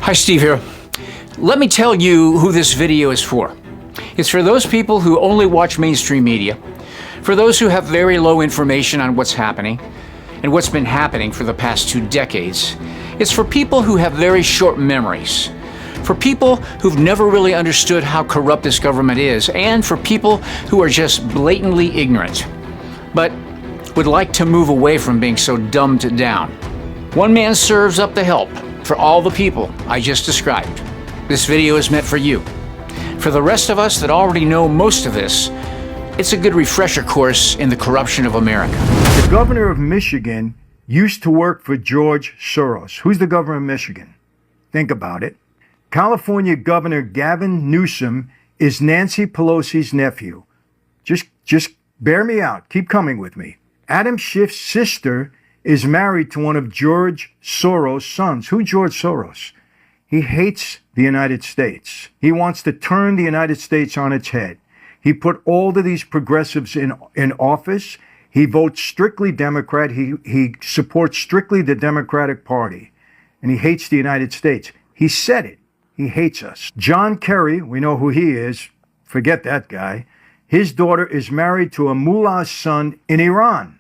Hi, Steve here. Let me tell you who this video is for. It's for those people who only watch mainstream media, for those who have very low information on what's happening and what's been happening for the past 2 decades. It's for people who have very short memories, for people who've never really understood how corrupt this government is, and for people who are just blatantly ignorant, but would like to move away from being so dumbed down. One man serves up the help for all the people I just described. This video is meant for you. For the rest of us that already know most of this, it's a good refresher course in the corruption of America. The governor of Michigan used to work for George Soros. Who's the governor of Michigan? Think about it. California Governor Gavin Newsom is Nancy Pelosi's nephew. Just bear me out. Keep coming with me. Adam Schiff's sister is married to one of George Soros' sons. Who George Soros? He hates the United States. He wants to turn the United States on its head. He put all of these progressives in office. He votes strictly Democrat. He supports strictly the Democratic Party. And he hates the United States. He said it. He hates us. John Kerry, we know who he is. Forget that guy. His daughter is married to a mullah's son in Iran.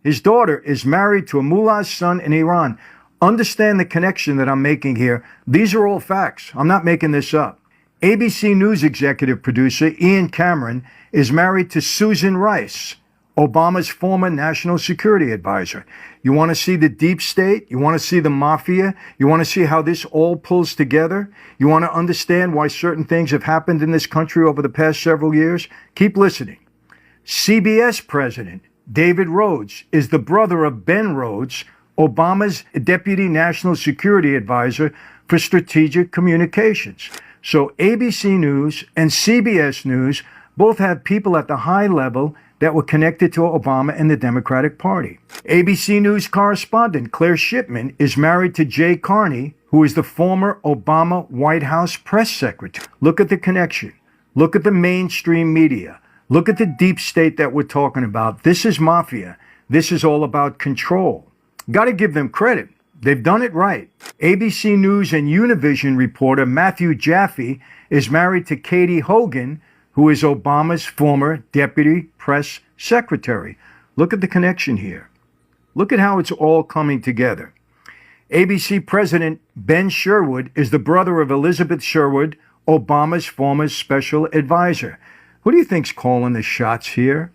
His daughter is married to a mullah's son in Iran. Understand the connection that I'm making here. These are all facts. I'm not making this up. ABC News executive producer Ian Cameron is married to Susan Rice, Obama's former national security advisor. You want to see the deep state? You want to see the mafia? You want to see how this all pulls together? You want to understand why certain things have happened in this country over the past several years? Keep listening. CBS president David Rhodes is the brother of Ben Rhodes, Obama's deputy national security advisor for strategic communications. So ABC News and CBS News both have people at the high level that were connected to Obama and the Democratic Party. ABC News correspondent Claire Shipman is married to Jay Carney, who is the former Obama White House press secretary. Look at the connection. Look at the mainstream media. Look at the deep state that we're talking about. This is mafia. This is all about control. Got to give them credit. They've done it right. ABC News and Univision reporter Matthew Jaffe is married to Katie Hogan, who is Obama's former deputy press secretary. Look at the connection here. Look at how it's all coming together. ABC President Ben Sherwood is the brother of Elizabeth Sherwood, Obama's former special advisor. Who do you think's calling the shots here?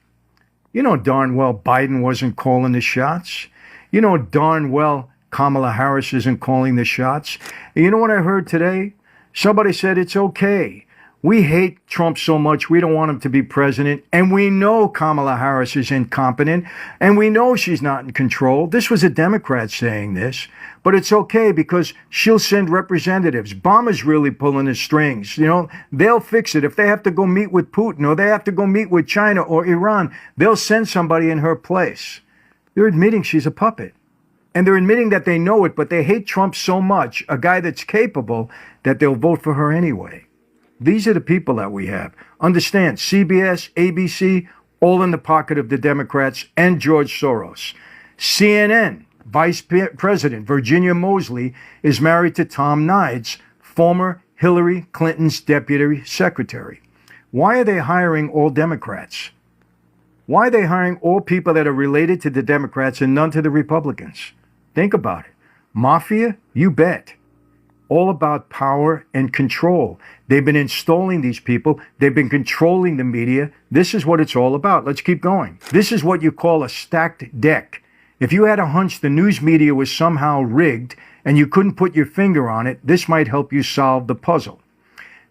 You know darn well Biden wasn't calling the shots. You know darn well Kamala Harris isn't calling the shots. And you know what I heard today? Somebody said it's okay. We hate Trump so much we don't want him to be president. And we know Kamala Harris is incompetent. And we know she's not in control. This was a Democrat saying this. But it's okay because she'll send representatives. Obama's really pulling the strings. You know, they'll fix it. If they have to go meet with Putin or they have to go meet with China or Iran, they'll send somebody in her place. They're admitting she's a puppet. And they're admitting that they know it, but they hate Trump so much, a guy that's capable, that they'll vote for her anyway. These are the people that we have. Understand, CBS, ABC, all in the pocket of the Democrats and George Soros. CNN, Vice President Virginia Mosley is married to Tom Nides, former Hillary Clinton's deputy secretary. Why are they hiring all Democrats? Why are they hiring all people that are related to the Democrats and none to the Republicans? Think about it. Mafia? You bet. All about power and control. They've been installing these people. They've been controlling the media. This is what it's all about. Let's keep going. This is what you call a stacked deck. If you had a hunch the news media was somehow rigged and you couldn't put your finger on it, this might help you solve the puzzle.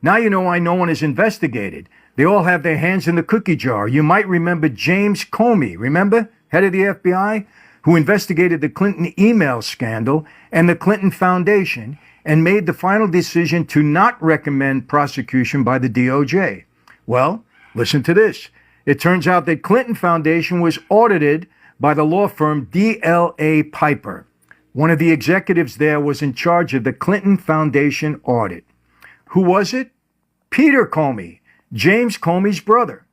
Now you know why no one is investigated. They all have their hands in the cookie jar. You might remember James Comey, remember? Head of the FBI, who investigated the Clinton email scandal and the Clinton Foundation and made the final decision to not recommend prosecution by the DOJ. Well, listen to this. It turns out that Clinton Foundation was audited by the law firm DLA Piper. One of the executives there was in charge of the Clinton Foundation audit. Who was it? Peter Comey, James Comey's brother.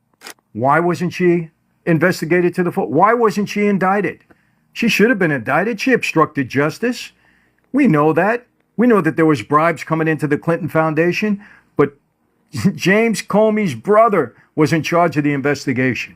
Why wasn't she investigated to the full? Why wasn't she indicted? She should have been indicted. She obstructed justice. We know that. We know that there was bribes coming into the Clinton Foundation, but James Comey's brother was in charge of the investigation.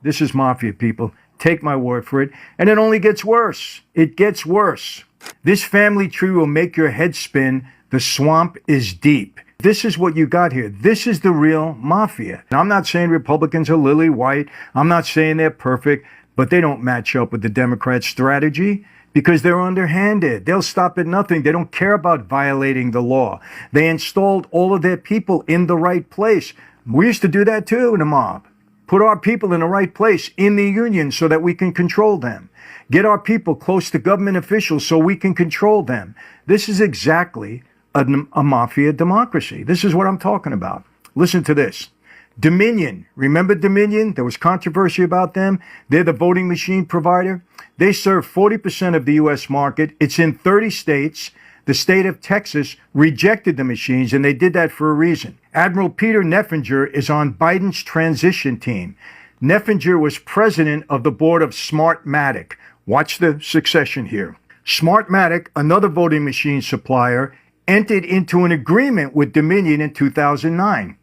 This is mafia, people. Take my word for it. And it only gets worse. It gets worse. This family tree will make your head spin. The swamp is deep. This is what you got here. This is the real mafia. And I'm not saying Republicans are lily white. I'm not saying they're perfect, but they don't match up with the Democrats' strategy because they're underhanded. They'll stop at nothing. They don't care about violating the law. They installed all of their people in the right place. We used to do that too in the mob. Put our people in the right place in the union so that we can control them. Get our people close to government officials so we can control them. This is exactly a mafia democracy. This is what I'm talking about. Listen to this. Dominion. Remember Dominion? There was controversy about them. They're the voting machine provider. They serve 40% of the U.S. market. It's in 30 states. The state of Texas rejected the machines, and they did that for a reason. Admiral Peter Neffinger is on Biden's transition team. Neffinger was president of the board of Smartmatic. Watch the succession here. Smartmatic, another voting machine supplier, entered into an agreement with Dominion in 2009.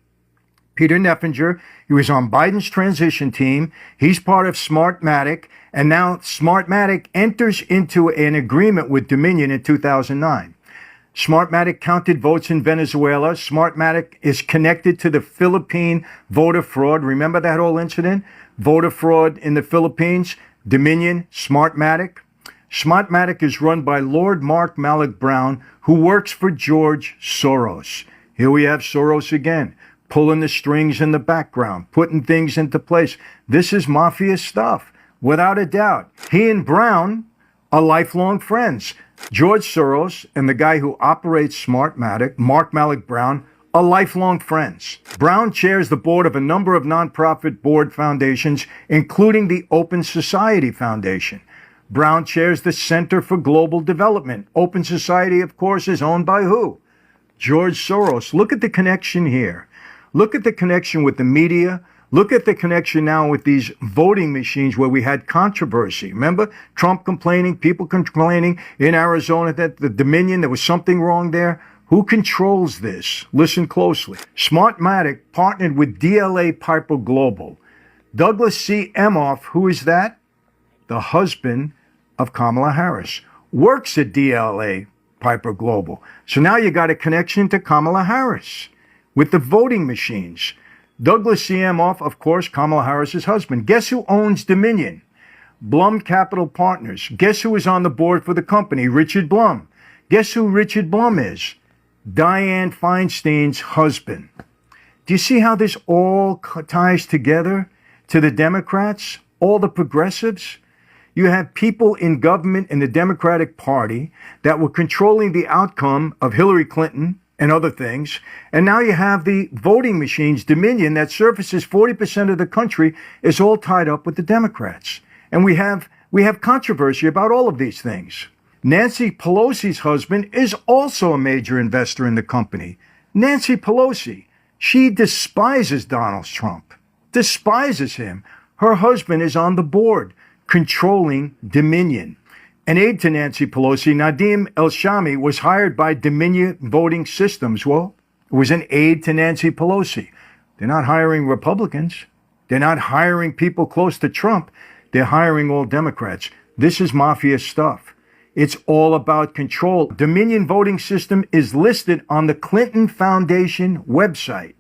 Peter Neffinger, he was on Biden's transition team. He's part of Smartmatic, and now Smartmatic enters into an agreement with Dominion in 2009. Smartmatic counted votes in Venezuela. Smartmatic is connected to the Philippine voter fraud. Remember that whole incident? Voter fraud in the Philippines. Dominion, Smartmatic. Smartmatic is run by Lord Mark Malloch Brown, who works for George Soros. Here we have Soros again, pulling the strings in the background, putting things into place. This is mafia stuff, without a doubt. He and Brown are lifelong friends. George Soros and the guy who operates Smartmatic, Mark Malloch Brown, are lifelong friends. Brown chairs the board of a number of nonprofit board foundations, including the Open Society Foundation. Brown chairs the Center for Global Development. Open Society, of course, is owned by who? George Soros. Look at the connection here. Look at the connection with the media. Look at the connection now with these voting machines where we had controversy. Remember Trump complaining, people complaining in Arizona that the Dominion, there was something wrong there. Who controls this? Listen closely. Smartmatic partnered with DLA Piper Global. Douglas C. Emhoff, who is that? The husband of Kamala Harris, works at DLA Piper Global. So now you got a connection to Kamala Harris with the voting machines. Douglas C. Emhoff, of course, Kamala Harris's husband. Guess who owns Dominion? Blum Capital Partners. Guess who is on the board for the company? Richard Blum. Guess who Richard Blum is? Dianne Feinstein's husband. Do you see how this all ties together to the Democrats, all the progressives? You have people in government in the Democratic Party that were controlling the outcome of Hillary Clinton and other things. And now you have the voting machines, Dominion, that surfaces 40% of the country is all tied up with the Democrats. And we have controversy about all of these things. Nancy Pelosi's husband is also a major investor in the company. Nancy Pelosi, she despises Donald Trump, despises him. Her husband is on the board, controlling Dominion. An aide to Nancy Pelosi, Nadim El-Shami, was hired by Dominion Voting Systems. Well, it was an aide to Nancy Pelosi. They're not hiring Republicans. They're not hiring people close to Trump. They're hiring all Democrats. This is mafia stuff. It's all about control. Dominion Voting System is listed on the Clinton Foundation website.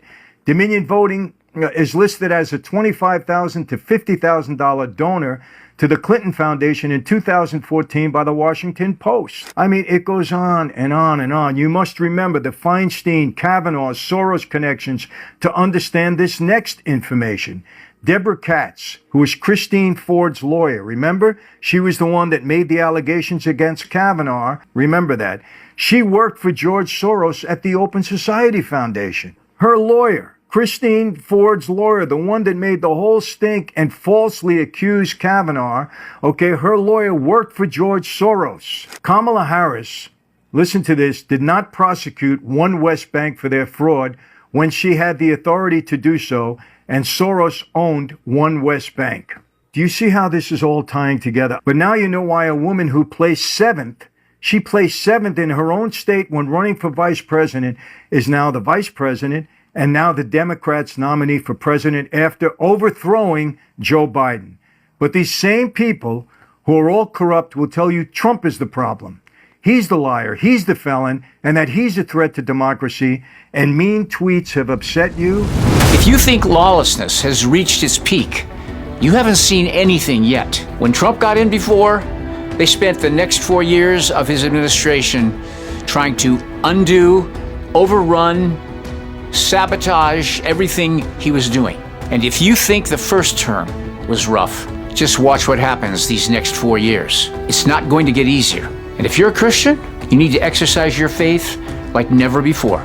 Dominion Voting is listed as a $25,000 to $50,000 donor to the Clinton Foundation in 2014 by the Washington Post. I mean, it goes on and on and on. You must remember the Feinstein, Kavanaugh, Soros connections to understand this next information. Deborah Katz, who was Christine Ford's lawyer, remember? She was the one that made the allegations against Kavanaugh. Remember that. She worked for George Soros at the Open Society Foundation. Her lawyer, Christine Ford's lawyer, the one that made the whole stink and falsely accused Kavanaugh, okay, her lawyer worked for George Soros. Kamala Harris, listen to this, did not prosecute One West Bank for their fraud when she had the authority to do so, and Soros owned One West Bank. Do you see how this is all tying together? But now you know why a woman who placed 7th She placed 7th in her own state when running for vice president, is now the vice president, and now the Democrats' nominee for president after overthrowing Joe Biden. But these same people who are all corrupt will tell you Trump is the problem. He's the liar, he's the felon, and that he's a threat to democracy, and mean tweets have upset you. If you think lawlessness has reached its peak, you haven't seen anything yet. When Trump got in before, they spent the next 4 years of his administration trying to undo, overrun, sabotage everything he was doing. And if you think the first term was rough, just watch what happens these next 4 years. It's not going to get easier. And if you're a Christian, you need to exercise your faith like never before.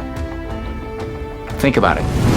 Think about it.